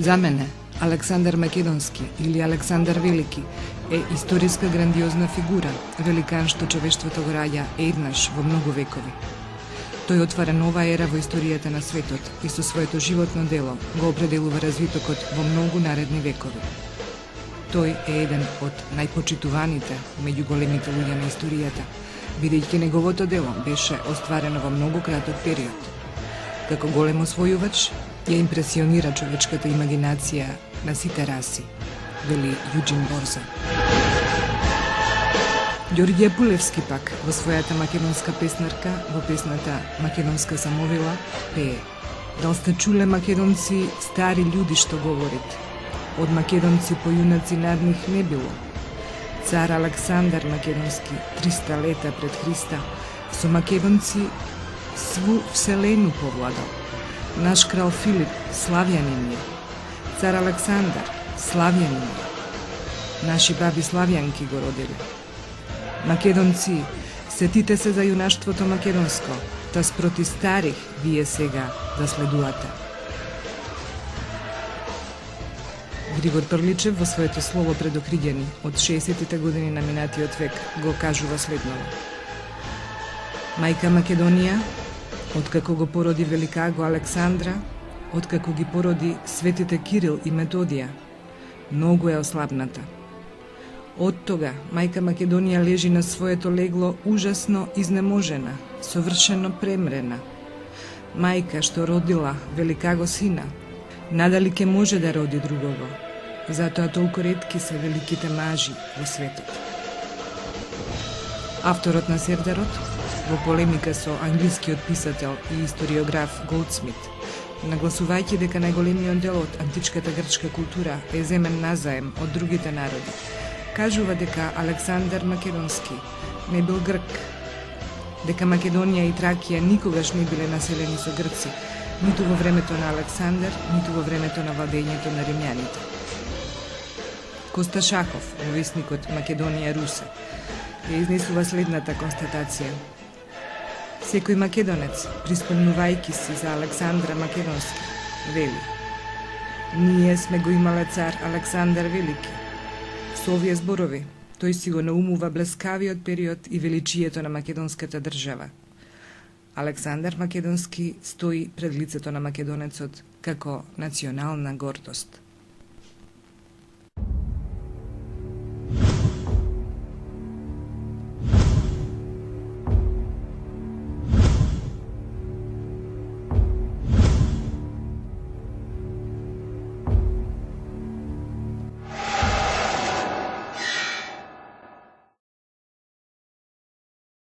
За мене, Александар Македонски или Александар Велики е историска грандиозна фигура, великан што човештвото го раѓа еднаш во многу векови. Тој отвара нова ера во историјата на светот и со своето животно дело го определува развитокот во многу наредни векови. Тој е еден од најпочитуваните меѓу големите луѓе на историјата, бидејќи неговото дело беше остварено во многу краток период. Како голем освојувач, ја импресионира човечката имагинација на сите раси, вели Јуџин Борза. Ѓорѓе Пулевски пак во својата македонска песнарка, во песната Македонска самовила, пее: Дал сте чуле македонци стари људи што говорит, од македонци појунаци над нив не било. Цар Александар Македонски 300 лета пред Христа со македонци сву вселену повладал. Наш крал Филип славјанин е, цар Александар славјанин е. Наши баби славјанки го родили. Македонци, сетите се за јунаштвото македонско, та спроти старих вие сега да следувате. Григор Торличев во своето слово пред Охриѓани од 60-тите години на минатиот век го кажува следново: Мајка Македонија, откако го породи великаго Александра, откако ги породи светите Кирил и Методија, многу е ослабната. Од тога мајка Македонија лежи на своето легло ужасно изнеможена, совршено премрена. Мајка што родила великаго сина, надали ке може да роди другого, затоа толку ретки се великите мажи во светот. Авторот на Сердарот, во полемика со англискиот писател и историограф Голдсмит, нагласувајќи дека најголемиот дел од античката грчка култура е земен назаем од другите народи, кажува дека Александар Македонски не бил грк, дека Македонија и Тракија никогаш не биле населени со грци, ниту во времето на Александар, ниту во времето на владењето на римјаните. Коста Шахов, во весникот Македонија Русе, ја изнесува следната констатација: Секој македонец, приспомнувајќи си за Александра Македонски, вели: Ние сме го имале цар Александар Велики. Со овие зборови, тој си го наумува блескавиот период и величието на македонската држава. Александар Македонски стои пред лицето на македонецот како национална гордост.